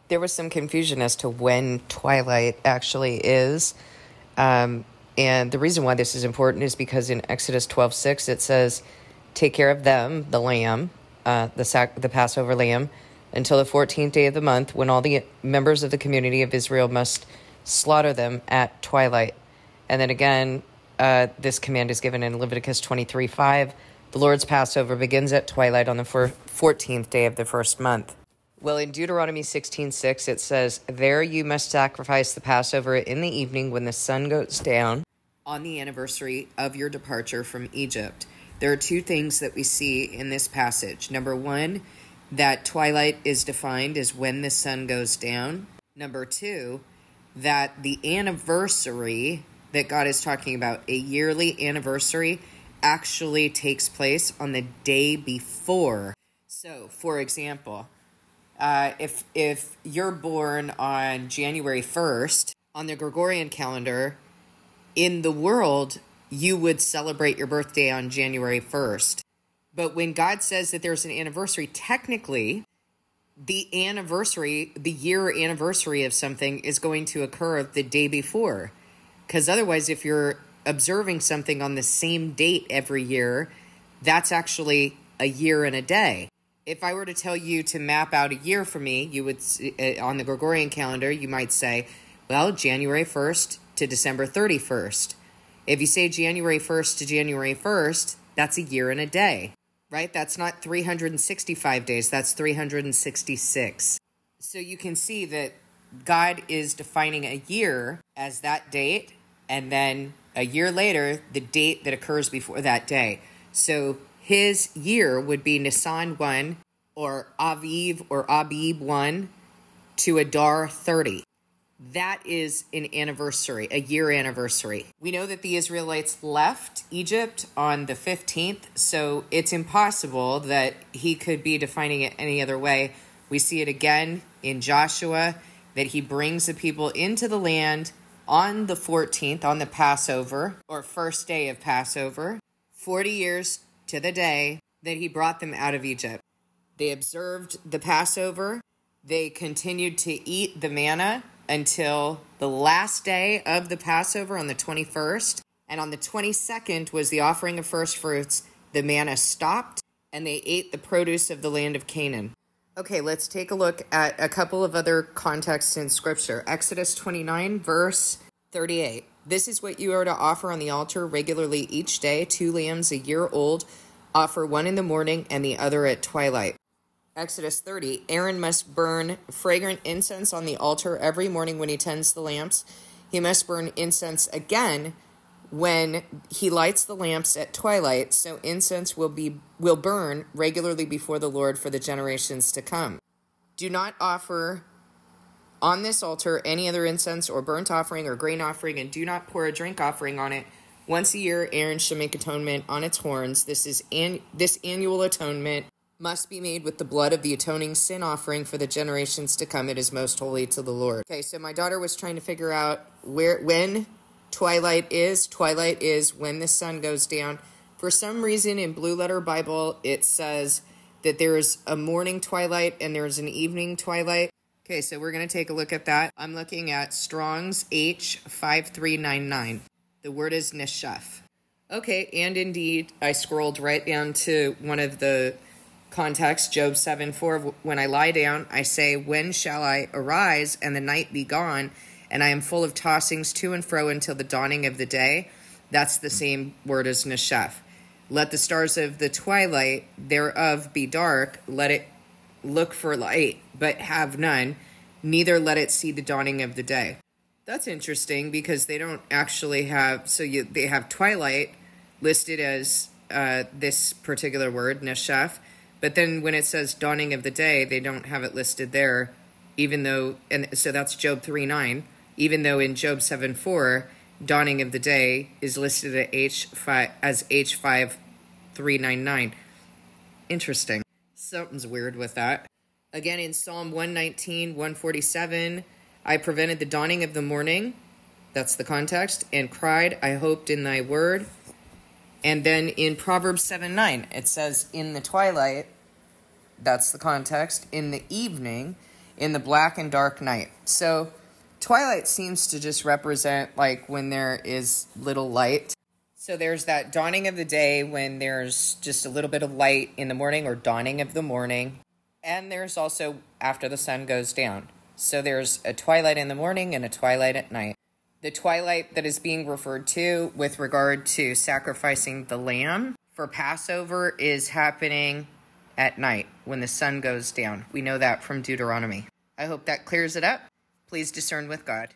There was some confusion as to when twilight actually is. And the reason why this is important is because in Exodus 12:6, it says, take care of them, the lamb, the Passover lamb, until the 14th day of the month, when all the members of the community of Israel must slaughter them at twilight. And then again, this command is given in Leviticus 23:5. The Lord's Passover begins at twilight on the 14th day of the first month. Well, in Deuteronomy 16:6, it says, there you must sacrifice the Passover in the evening when the sun goes down on the anniversary of your departure from Egypt. There are two things that we see in this passage. Number one, that twilight is defined as when the sun goes down. Number two, that the anniversary that God is talking about, a yearly anniversary, actually takes place on the day before. So, for example, if you're born on January 1st, on the Gregorian calendar, in the world, you would celebrate your birthday on January 1st. But when God says that there's an anniversary, technically, the year anniversary of something is going to occur the day before. Because otherwise, if you're observing something on the same date every year, that's actually a year and a day. If I were to tell you to map out a year for me, you would, on the Gregorian calendar, you might say, well, January 1st to December 31st. If you say January 1st to January 1st, that's a year and a day, right? That's not 365 days, that's 366. So you can see that God is defining a year as that date, and then a year later, the date that occurs before that day. So his year would be Nisan 1, or Aviv or Abib 1 to Adar 30. That is an anniversary, a year anniversary. We know that the Israelites left Egypt on the 15th, so it's impossible that he could be defining it any other way. We see it again in Joshua, that he brings the people into the land on the 14th, on the Passover, or first day of Passover, 40 years to the day that he brought them out of Egypt. They observed the Passover. They continued to eat the manna until the last day of the Passover on the 21st. And on the 22nd was the offering of first fruits. The manna stopped, and they ate the produce of the land of Canaan. Okay, let's take a look at a couple of other contexts in Scripture. Exodus 29, verse 38. This is what you are to offer on the altar regularly each day, 2 lambs a year old. Offer one in the morning and the other at twilight. Exodus 30, Aaron must burn fragrant incense on the altar every morning when he tends the lamps. He must burn incense again when he lights the lamps at twilight, so incense will burn regularly before the Lord for the generations to come. Do not offer on this altar any other incense or burnt offering or grain offering, and do not pour a drink offering on it. Once a year, Aaron shall make atonement on its horns. This annual atonement must be made with the blood of the atoning sin offering for the generations to come. It is most holy to the Lord. Okay, so my daughter was trying to figure out when twilight is. Twilight is when the sun goes down. For some reason in Blue Letter Bible, it says that there is a morning twilight and there's an evening twilight. Okay, so we're going to take a look at that. I'm looking at Strong's H5399. The word is neshef. Okay, and indeed, I scrolled right down to one of the contexts, Job 7:4. When I lie down, I say, when shall I arise and the night be gone? And I am full of tossings to and fro until the dawning of the day. That's the same word as neshef. Let the stars of the twilight thereof be dark. Let it look for light, but have none. Neither let it see the dawning of the day. That's interesting because they don't actually have, they have twilight listed as this particular word, neshef. But then when it says dawning of the day, they don't have it listed there, even though, and so that's Job 3:9, even though in Job 7:4, dawning of the day is listed at as H5399. Interesting. Something's weird with that. Again, in Psalm 119, 147, I prevented the dawning of the morning, that's the context, and cried, I hoped in thy word. And then in Proverbs 7:9, it says, in the twilight, that's the context, in the evening, in the black and dark night. So twilight seems to just represent like when there is little light. So there's that dawning of the day when there's just a little bit of light in the morning, or dawning of the morning. And there's also after the sun goes down. So there's a twilight in the morning and a twilight at night. The twilight that is being referred to with regard to sacrificing the lamb for Passover is happening at night when the sun goes down. We know that from Deuteronomy. I hope that clears it up. Please discern with God.